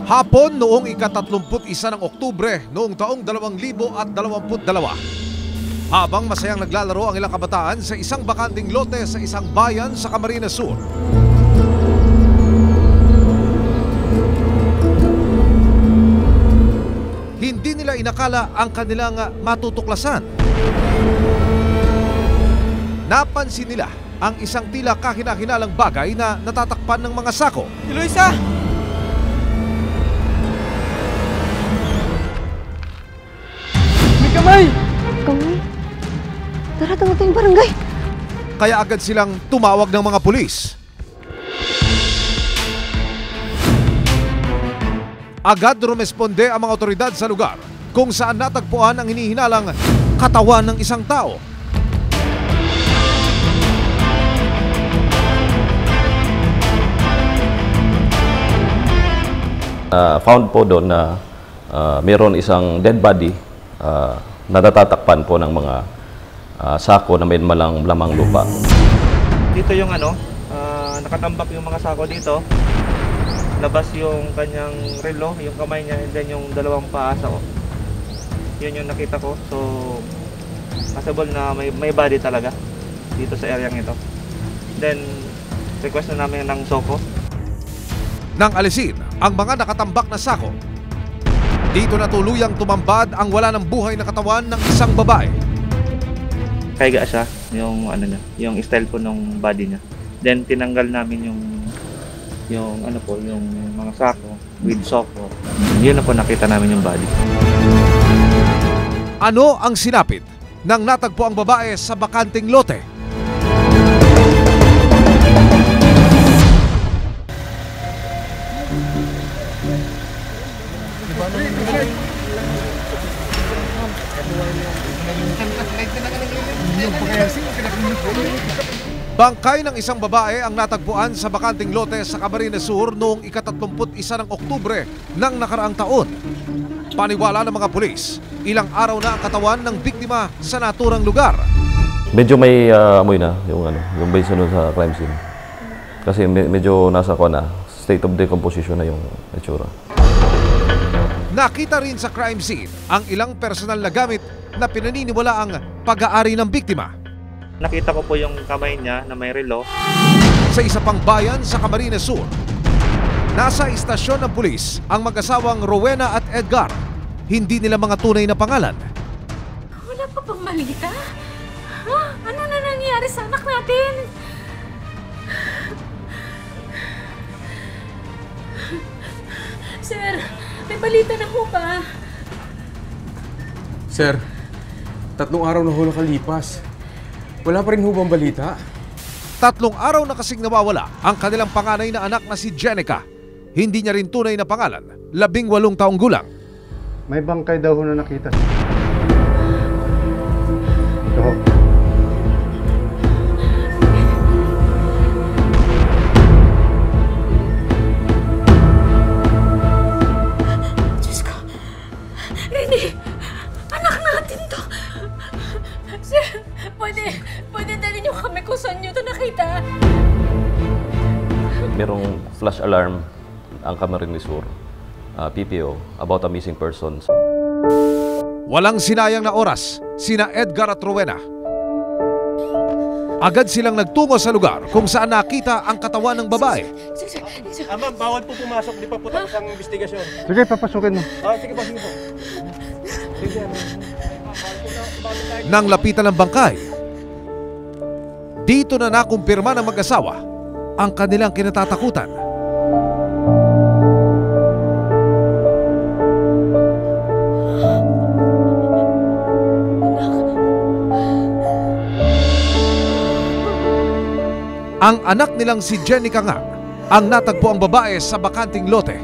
Hapon noong ika-31 ng Oktubre noong taong 2022. Habang masayang naglalaro ang ilang kabataan sa isang bakanting lote sa isang bayan sa Camarines Sur. Hindi nila inakala ang kanilang matutuklasan. Napansin nila ang isang tila kahina-hinalang bagay na natatakpan ng mga sako. Eloisa! May kamay! Kamay? Tara, tawag tayong barangay. Kaya agad silang tumawag ng mga pulis. Agad rumesponde ang mga otoridad sa lugar kung saan natagpuan ang hinihinalang katawan ng isang tao. Found po doon na mayroon isang dead body na natatakpan po ng mga sako na may malang lamang lupa. Dito yung nakatambak yung mga sako dito. Labas yung kanyang relo, yung kamay niya, and then yung dalawang paa sa yun yung nakita ko. So possible na may body talaga dito sa area ito. Then request na namin ng SOCO. Nang alisin ang mga nakatambak na sako, dito na tuluyang tumambad ang wala ng buhay na katawan ng isang babae. Kaya siya, yung yung style po ng body niya. Then tinanggal namin yung mga sako with SOCO. Yun na po nakita namin yung body. Ano ang sinapit ng natagpo ang babae sa bakanting lote? Bangkay ng isang babae ang natagpuan sa bakanting lote sa Camarines Sur noong ika-31 ng Oktubre ng nakaraang taon. Paniwala ng mga pulis, ilang araw na ang katawan ng biktima sa naturang lugar. Medyo may amoy na yung base sa crime scene. Kasi medyo nasa state of decomposition na yung itsura. Nakita rin sa crime scene ang ilang personal na gamit na pinaniniwala ang pag-aari ng biktima. Nakita ko po yung kamay niya na may relo. Sa isa pang bayan sa Camarines Sur, nasa istasyon ng pulis ang mag-asawang Rowena at Edgar. Hindi nila mga tunay na pangalan. Wala pa bang malita? Ha? Ano na nangyari sa anak natin? Sir, may balita na ho ba? Sir, 3 araw na ho nakalipas. Wala pa rin ho bang balita? 3 araw na kasing nawawala ang kanilang panganay na anak na si Jenica. Hindi niya rin tunay na pangalan, 18 taong gulang. May bangkay daw na nakita. Ito. Diyos ko. Rini, anak natin to. Sir, pwede dali niyo kami kung saan niyo ito nakita. Merong flash alarm ang Camarines Sur, PPO, about a missing person. Walang sinayang na oras, sina Edgar at Rowena. Agad silang nagtungo sa lugar kung saan nakita ang katawan ng babae. Ma'am, bawal po pumasok, di pa po tapos ang investigasyon. Sige, papasukin mo. Sige po, sige po. Sige, Nang lapitan ng bangkay, dito na nakumpirma ng mag-asawa ang kanilang kinatatakutan. Ang anak nilang si Jenica nga ang natagpo ang babae sa bakanting lote.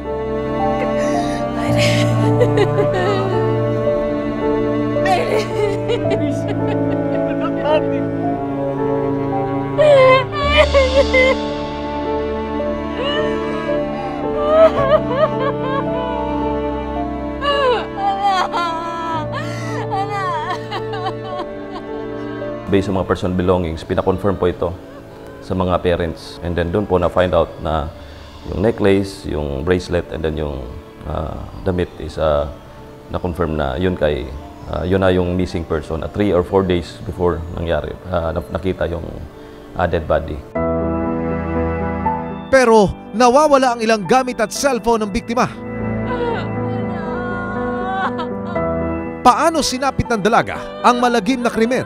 Based sa mga personal belongings, pinakonfirm po ito sa mga parents. And then doon po na-find out na yung necklace, yung bracelet, and then yung damit is na-confirm na yun yun na yung missing person. 3 or 4 days before nangyari, nakita yung dead body. Pero nawawala ang ilang gamit at cellphone ng biktima. Paano sinapit ng dalaga ang malagim na krimen?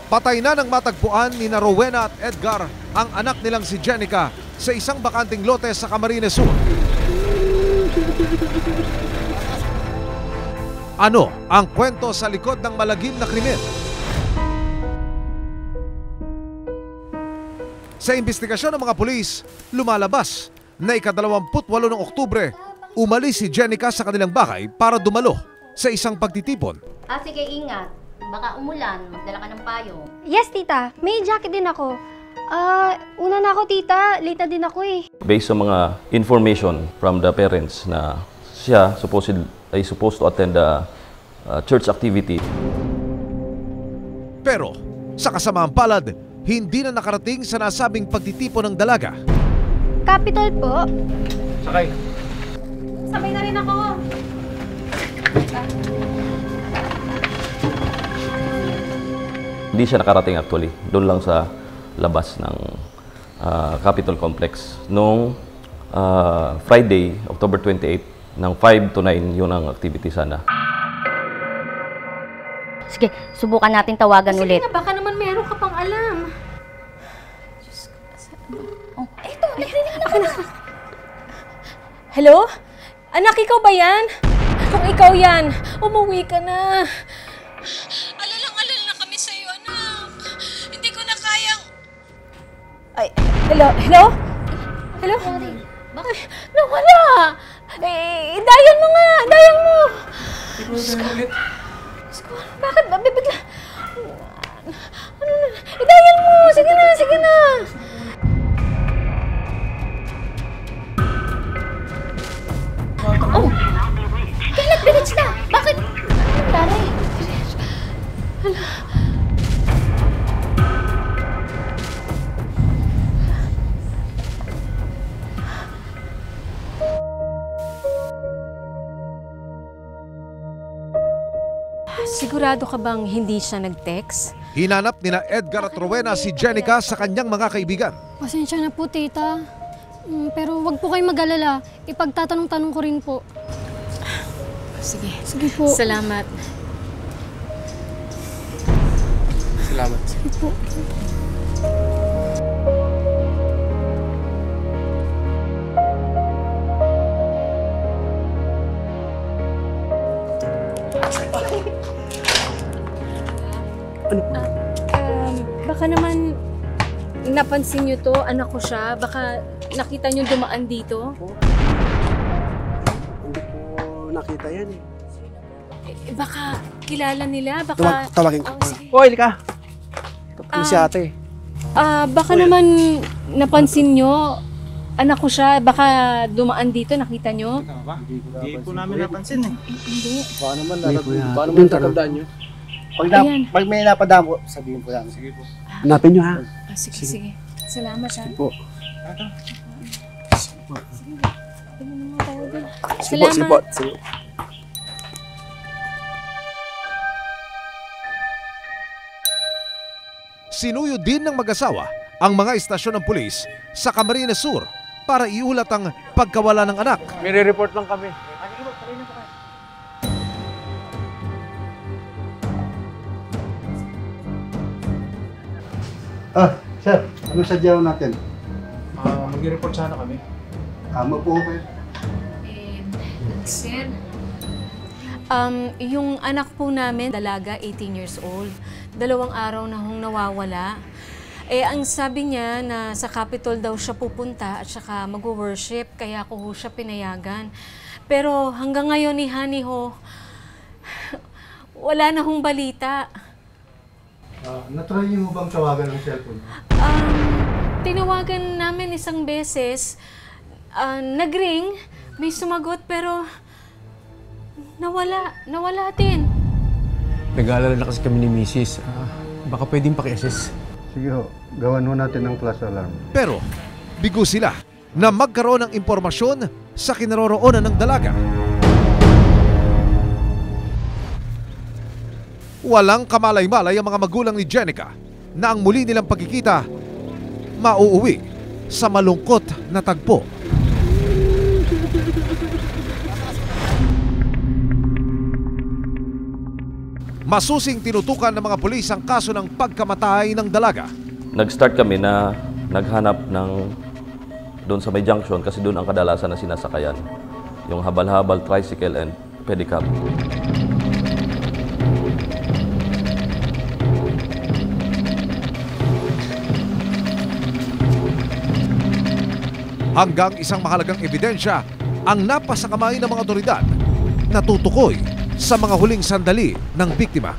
Patay na ng matagpuan ni Rowena at Edgar ang anak nilang si Jenica sa isang bakanting lote sa Camarines Sur. Ano ang kwento sa likod ng malagim na krimen? Sa investigasyon ng mga pulis, lumalabas na ika-28 ng Oktubre, umalis si Jenica sa kanilang bahay para dumalo sa isang pagtitipon. Sige, ingat. Baka umulan, magdala ka ng payo. Yes, tita. May jacket din ako. Una na ako, tita. Late na din ako eh. Based sa mga information from the parents na siya supposed to attend the church activity. Pero sa kasamaang palad, hindi na nakarating sa nasabing pagtitipon ng dalaga. Capital po. Sakay. Sabay na rin ako. Hindi siya nakarating actually. Doon lang sa labas ng Capitol Complex. Noong Friday, October 28, ng 5 to 9, yun ang activity sana. Sige, subukan natin tawagan ulit. Sige na, baka naman meron ka pang alam. Diyos ko, eto, narinig na ka na. Hello? Anak, ikaw ba yan? Kung ikaw yan, umuwi ka na. Alalang-alala na kami sa'yo, anak. Hindi ko na kayang... Ay, hello? Hello? Hello? Bakit? Nawala! Dial mo nga! Dial mo! Bakit ba? Bigla... Ano na? Dial mo! Sige na! Sige na! Oh! Kailan bilis na? Bakit? Ano nangyari? Sigurado ka bang hindi siya nag-text? Hinanap nina Edgar at Rowena si Jenica sa kanyang mga kaibigan. Pasensya na po, tita. Pero wag po kayong mag-alala. Ipagtatanong-tanong ko rin po. Sige. Sige po. Salamat. Salamat. Sige po. Baka naman napansin niyo to, anak ko siya. Baka nakita niyo dumaan dito. Hindi ko nakita yan eh. Baka kilala nila, baka... Tawagin ko. Oh, sige. Hoy, Lika! Tapos si ate. Baka naman napansin niyo, anak ko siya. Baka dumaan dito, nakita niyo. Hindi po namin napansin eh. Hindi. Baka naman tatandaan nyo. Ayan. Pag may napadaan po, sabihin po namin. Sige po. Hanapin nyo ha. Sige, sige. Salamat, ha. Po. Salamat. Sige. Sinuyo din ng mag-asawa ang mga istasyon ng pulis sa Camarines Sur para iulat ang pagkawala ng anak. May re-report lang kami. Sir, ano sadyaw natin? Mag-report sana kami. Mapo kayo. Sir, yung anak po namin, dalaga, 18 years old. 2 araw na hong nawawala. Ang sabi niya na sa Capitol daw siya pupunta at saka mag-worship, kaya ko ho siya pinayagan. Pero hanggang ngayon ni Honey ho, wala na hong balita. Natry niyo bang tawagan ng cellphone? Tinawagan namin isang beses. Nag-ring, may sumagot pero nawala din. Nag-aalala na kasi kami ni Mrs. Baka pwedeng paki-assist. Sige ho, gawan ho natin ng flash alarm. Pero bigo sila na magkaroon ng impormasyon sa kinaroroonan ng dalaga. Walang kamalay-malay ang mga magulang ni Jenica na ang muli nilang pagkikita mauuwi sa malungkot na tagpo. Masusing tinutukan ng mga pulis ang kaso ng pagkamatay ng dalaga. Nag-start kami na naghanap ng doon sa may junction kasi doon ang kadalasan na sinasakayan. Yung habal-habal, tricycle and pedicab. Hanggang isang mahalagang ebidensya ang napasa kamay ng mga otoridad na tutukoy sa mga huling sandali ng biktima.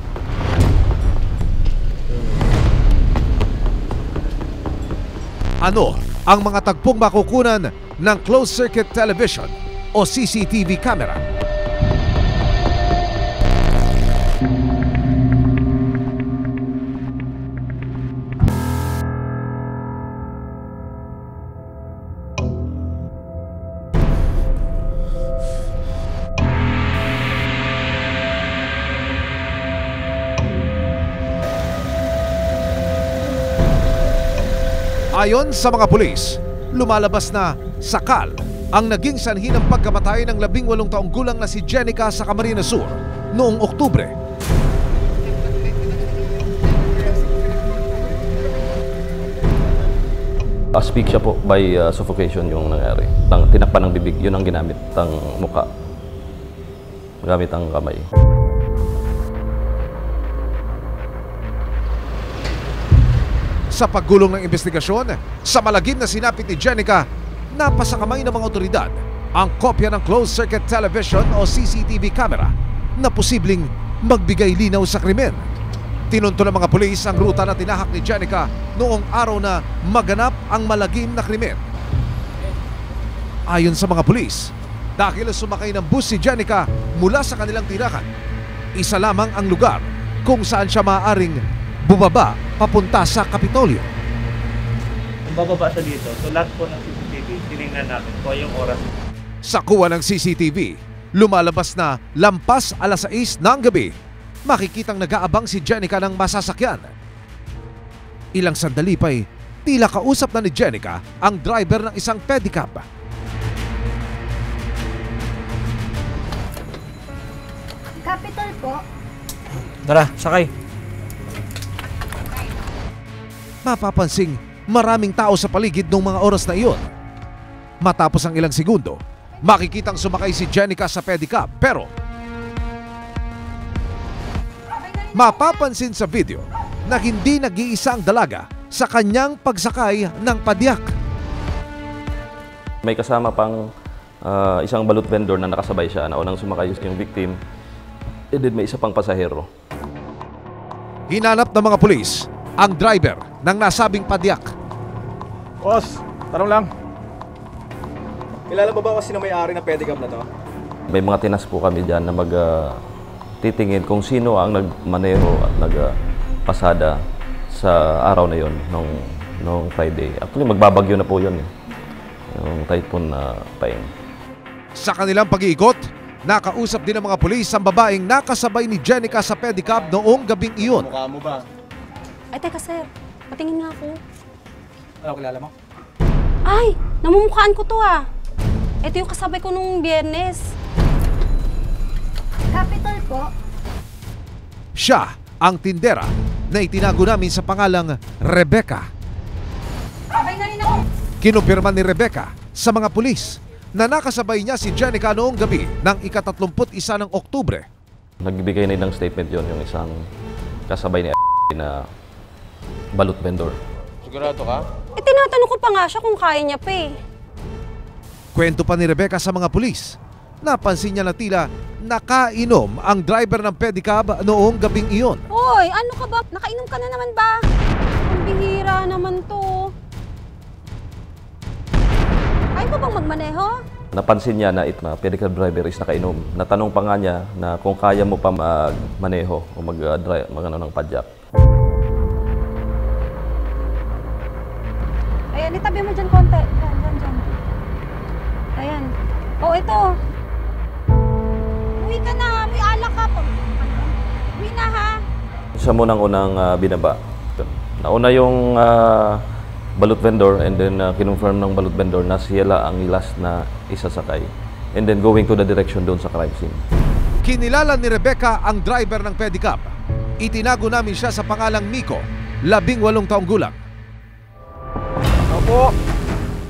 Ano ang mga tagpong makukunan ng closed-circuit television o CCTV camera? Ayon sa mga pulis, lumalabas na sakal ang naging sanhi ng pagkamatay ng 18 taong gulang na si Jenica sa Camarines Sur noong Oktubre. Asphyxia po by suffocation yung nangyari. Tinakpan ng bibig, yun ang ginamit ang muka. Gamit ang kamay. Sa paggulong ng investigasyon, sa malagim na sinapit ni Jenica, napasa kamay ng mga otoridad ang kopya ng closed-circuit television o CCTV camera na posibleng magbigay linaw sa krimen. Tinunto ng mga pulis ang ruta na tinahak ni Jenica noong araw na maganap ang malagim na krimen. Ayon sa mga pulis, dahil sumakay ng bus si Jenica mula sa kanilang tirakan, isa lamang ang lugar kung saan siya maaaring bumaba papunta sa Kapitolyo. Kung bababa sa dito, so lahat po ng CCTV, tinignan namin kung yung oras. Sa kuha ng CCTV, lumalabas na lampas alas 6 ng gabi. Makikitang nag-aabang si Jenica ng masasakyan. Ilang sandali pa'y tila kausap na ni Jenica ang driver ng isang pedicab. Capital po. Tara, sakay. Mapapansing maraming tao sa paligid ng mga oras na iyon. Matapos ang ilang segundo, makikitang sumakay si Jenica sa pedicab pero mapapansin sa video na hindi nag-iisa ang dalaga sa kanyang pagsakay ng padyak. May kasama pang isang balut vendor na nakasabay siya na unang sumakay yung victim. And then may isa pang pasahero. Hinanap ng mga pulis ang driver ng nasabing padyak. Boss, tanong lang. Kilala mo ba kung sino may-ari ng pedicab na to? May mga tinas po kami dyan na titingin kung sino ang nagmaneho at nagpasada sa araw na yon nung Friday. Actually, magbabagyo na po yun yung typhoon na time. Sa kanilang pag-iikot, nakausap din ng mga pulis ang babaeng nakasabay ni Jenica sa pedicab noong gabing iyon. Mukha mo ba? Ay, teka sir. Patingin nga ako. Ano, kilala mo? Ay, namumukhaan ko to ah. Ito yung kasabay ko nung Biyernes. Capital po. Siya ang tindera na itinago namin sa pangalang Rebecca. Sabay na rin ako. Kinumpirma ni Rebecca sa mga pulis na nakasabay niya si Jenica noong gabi ng ika-31 ng Oktubre. Nagbibigay na ng statement yon yung isang kasabay ni na balut vendor. Sigurado ka? Tinatanong ko pa nga siya kung kaya niya pa eh. Kwento pa ni Rebecca sa mga pulis. Napansin niya na tila nakainom ang driver ng pedicab noong gabing iyon. Hoy, ano ka ba? Nakainom ka na naman ba? Ang bihira naman to. Kaya pa bang magmaneho? Napansin niya na pedicab driver is nakainom. Natanong pa nga niya na kung kaya mo pa magmaneho o mag-drive ng padjak. Ayan, itabi mo dyan konti. Dyan. Ayan. Oh, ito. Uwi ka na. May alak ka pa. Uwi na ha. Siya munang unang binaba. Nauna yung balut vendor and then kinonfirm ng balut vendor na sila ang last na isasakay. And then going to the direction doon sa crime scene. Kinilala ni Rebecca ang driver ng pedicab. Itinago namin siya sa pangalang Miko, 18 taong gulang. Opo.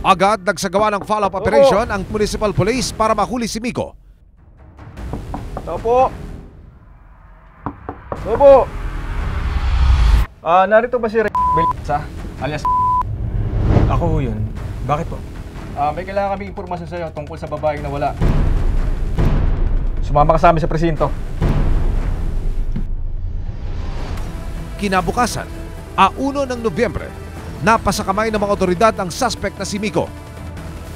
Agad nagsagawa ng follow-up operation ang municipal police para mahuli si Miko. Opo. Opo. Narito ba si Belsa? Alias Ako ho yun. Bakit po? may kailangan kaming impormasyon sa'yo tungkol sa babaeng nawala. Sumama ka sa amin sa presinto. Kinabukasan, 1 ng Nobyembre, napasa kamay ng mga otoridad ang suspect na si Miko.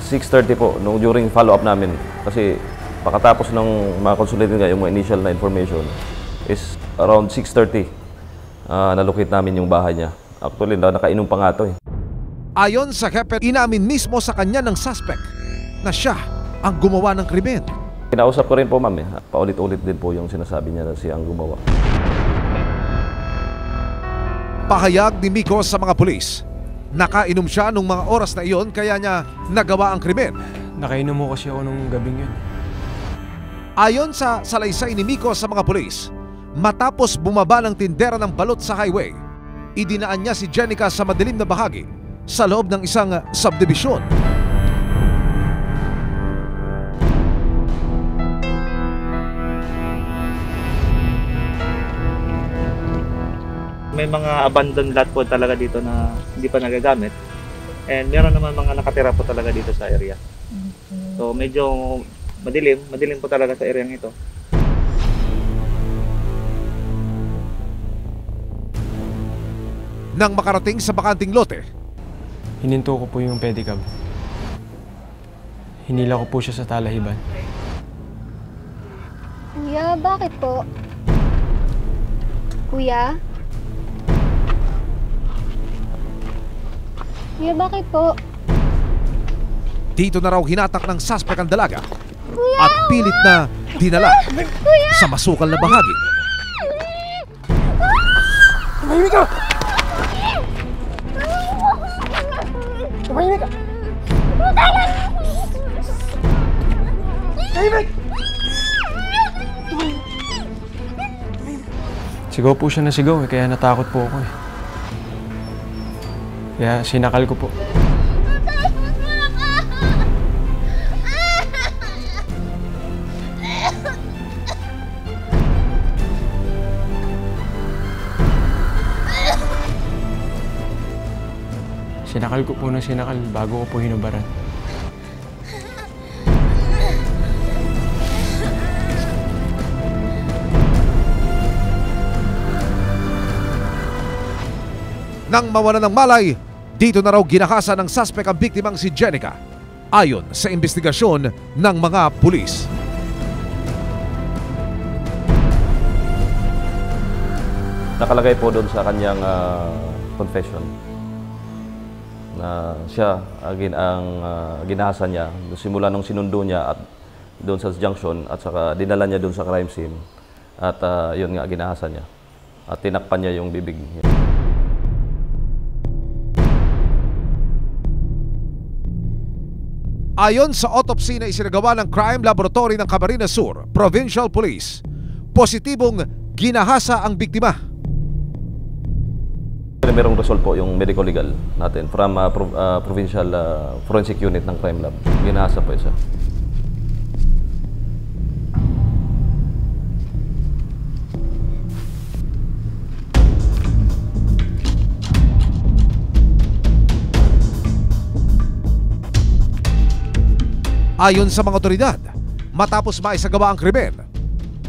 6:30 po, during follow-up namin. Kasi pagkatapos ng mga consulted nga, yung mga initial na information is around 6:30. Nalocate namin yung bahay niya. Actually, nakainom pa nga ito eh. Ayon sa hepe, inamin mismo sa kanya ng suspect na siya ang gumawa ng krimen. Kinausap ko rin po, ma'am eh. Paulit-ulit din po yung sinasabi niya na siya ang gumawa. Pahayag ni Miko sa mga pulis. Nakainom siya nung mga oras na iyon kaya niya nagawa ang krimen. Nakainom mo kasi ako nung gabing yun. Ayon sa salaysay ni Miko sa mga pulis, matapos bumaba ng tindera ng balot sa highway, idinaan niya si Jenica sa madilim na bahagi sa loob ng isang subdivision. May mga abandoned lot po talaga dito na hindi pa nagagamit. And meron naman mga nakatira po talaga dito sa area. So medyo madilim po talaga sa area ito. Nang makarating sa bakanting lote, Hininto ko po yung pedicab. Hinila ko po siya sa talahiban. Kuya, bakit po? Kuya? Kuya, bakit po? dito na raw hinatak ng suspect ang dalaga at pilit na dinala sa masukal na bahagi. Tumahimik ka! Tumahimik ka! Tumahimik! Sigaw po siya na sigaw eh, kaya natakot po ako eh. Kaya sinakal ko po. Sinakal ko po ng sinakal bago ko po hinubaran. Nang mawala ng malay, dito na raw ginakasan ng suspect ang biktimang si Jenica, ayon sa investigasyon ng mga pulis. Nakalagay po doon sa kanyang confession na siya ang ginahasan niya simula nung sinundo niya at doon sa junction at saka dinala niya doon sa crime scene at yun nga ginahasan niya at tinakpan niya yung bibig niya. Ayon sa autopsy na isinagawa ng Crime Laboratory ng Camarines Sur, Provincial Police, positibong ginahasa ang biktima. Merong result po yung medical legal natin from Provincial Forensic Unit ng Crime Lab. Ginahasa po isa. Ayon sa mga otoridad, matapos maisagawa ang krimen,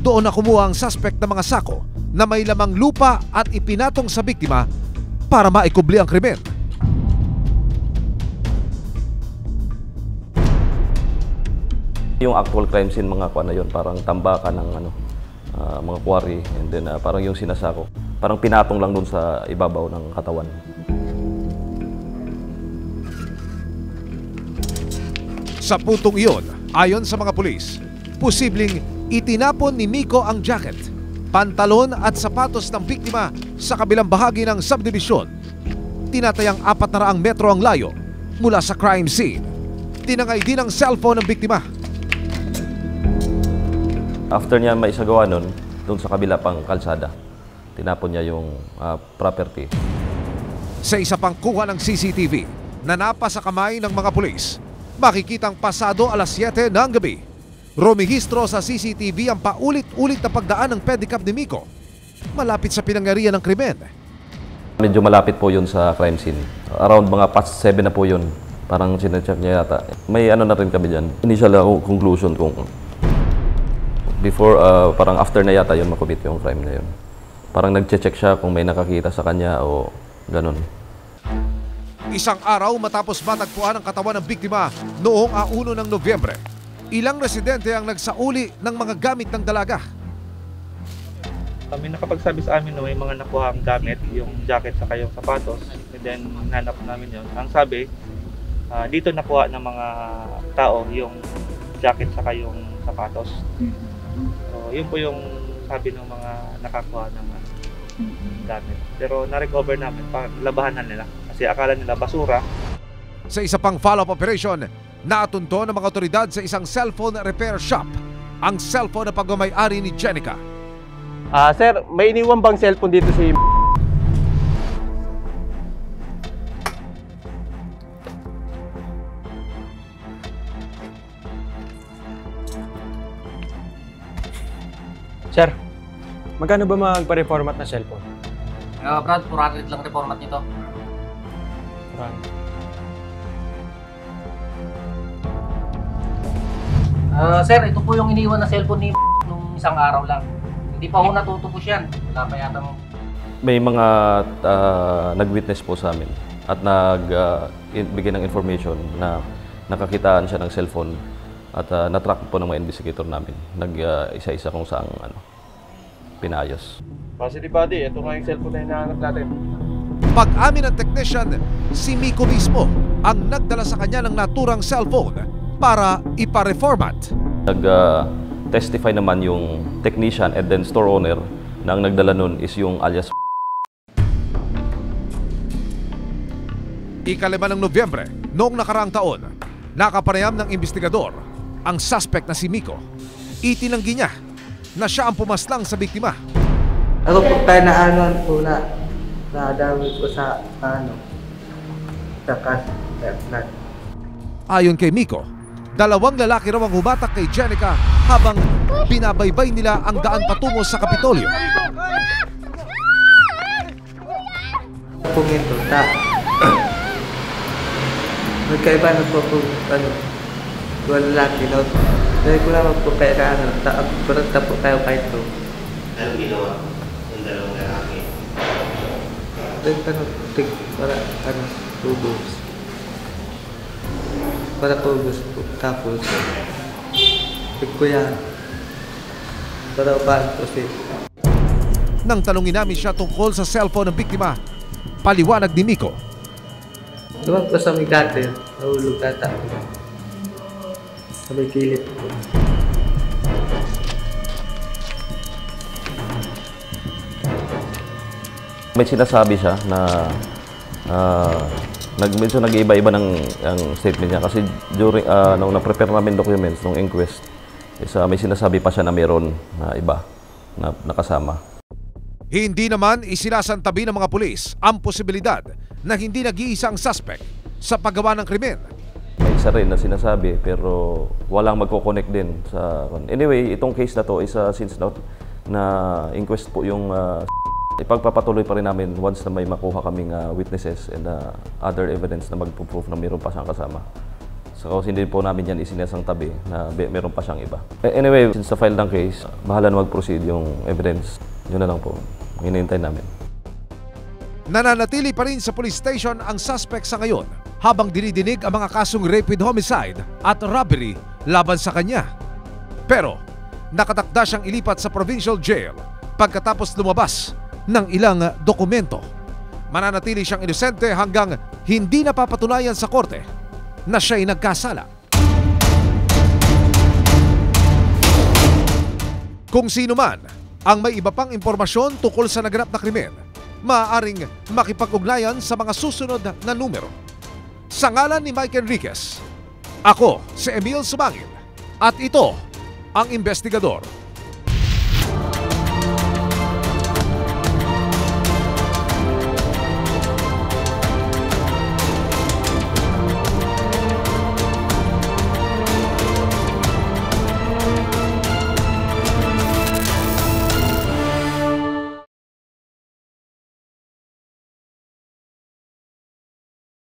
Doon na kumuha ang suspect ng mga sako na may lamang lupa at ipinatong sa biktima para maikubli ang krimen. Yung actual crime scene, mga kuan na yun, parang tambakan ng mga quarry, and then parang yung sinasako. Parang pinatong lang dun sa ibabaw ng katawan. Sa puntong iyon, ayon sa mga pulis, posibleng itinapon ni Miko ang jacket, pantalon at sapatos ng biktima sa kabilang bahagi ng subdivision. Tinatayang 400 metro ang layo mula sa crime scene. Tinangay din ang cellphone ng biktima. After niya maisagawa nun, dun sa kabila pang kalsada, tinapon niya yung property. Sa isa pang kuha ng CCTV na napa sa kamay ng mga pulis, makikitang pasado alas 7 ng gabi. Rumihistro sa CCTV ang paulit-ulit na pagdaan ng pedicab ni Miko malapit sa pinangyarihan ng krimen. Medyo malapit po yun sa crime scene. Around mga past 7 na po yun. Parang sinecheck niya yata. May ano na rin kami dyan. Initial conclusion kung before, parang after na yata yun makumit yung crime na yun. Parang nag-check siya kung may nakakita sa kanya o ganun. Isang araw matapos matagpuan ang katawan ng biktima noong 1 ng Nobyembre, ilang residente ang nagsauli ng mga gamit ng dalaga. Kami nakapagsabi sa amin na may mga nakuha ang gamit, yung jacket saka yung sapatos, and then nanap namin yun. Ang sabi, dito nakuha ng mga tao yung jacket saka yung sapatos. So, yun po yung sabi ng mga nakakuha ng gamit. Pero na-recover namin, labahan nila. Kasi akala nila basura. Sa isa pang follow-up operation, naatunto ng mga otoridad sa isang cellphone repair shop ang cellphone na pagmamay-ari ni Jenica. Sir, may iniwan bang cellphone dito si Sir, magkano ba magpa-reformat na cellphone? Brad, 400 lang reformat nito. Sir, ito po yung iniwan na cellphone ni nung isang araw lang. Hindi pa ho natutubos yan. Wala pa yata May mga nag-witness po sa amin at nagbigay ng information na nakakitaan siya ng cellphone at na-track po ng mga investigator namin. Nag-isa-isa kung saan pinayos. Positive body, ito nga yung cellphone na hinahanap natin. Pag-amin ng technician, si Miko mismo ang nagdala sa kanya ng naturang cellphone para ipa-reformat. Nag-testify naman yung technician and then store owner na ang nagdala nun is yung alias. Ika-5 ng Nobyembre, noong nakaraang taon, nakapanayam ng investigador ang suspect na si Miko. Itinanggi niya na siya ang pumaslang sa biktima. Ako po tayo na nadamit ko sa sa flat. Ayon kay Miko, 2 lalaki raw ang humatak kay Jenica habang binabaybay nila ang daan patungo sa Kapitolyo. Pungito, magkaiba na po lalaki, no? Dahil ko lang po kaya kurata po kayo kahit to. Anong ginawa ng 2 lalaki? Para tubos. Para tubos po. Tapos, ko yan. Para upahan po siya. Nang tanungin namin siya tungkol sa cellphone ng biktima, paliwanag ni Miko. Lumang po sa may gutter, nahulog ata. Sa may kilip po. May sinasabi siya na medyo nag-iiba-iba ng statement niya kasi during nung na-prepare namin documents nung inquest may sinasabi pa siya na meron na iba na nakasama. Hindi naman isinasantabi ng mga pulis ang posibilidad na hindi nag-iisa ang suspect sa paggawa ng krimen. May isa rin na sinasabi pero walang magko-connect din sa anyway, itong case na to is since na inquest po yung ipagpapatuloy pa rin namin once na may makuha kaming witnesses and other evidence na magpo-proof na mayroon pa siyang kasama. Saka hindi po namin yan isinasang tabi na meron pa siyang iba. Anyway, since the file ng case, bahala na mag-proceed yung evidence. Yun na lang po. Hinihintay namin. Nananatili pa rin sa police station ang suspect sa ngayon habang dinidinig ang mga kasong rape with homicide at robbery laban sa kanya. Pero nakatakda siyang ilipat sa provincial jail pagkatapos lumabas ng ilang dokumento. Mananatili siyang inosente hanggang hindi napapatunayan sa korte na siya'y nagkasala. Kung sino man ang may iba pang impormasyon tungkol sa naganap na krimen, maaaring makipag-ugnayan sa mga susunod na numero. Sa ngalan ni Mike Enriquez, ako si Emil Sumangil at ito ang investigador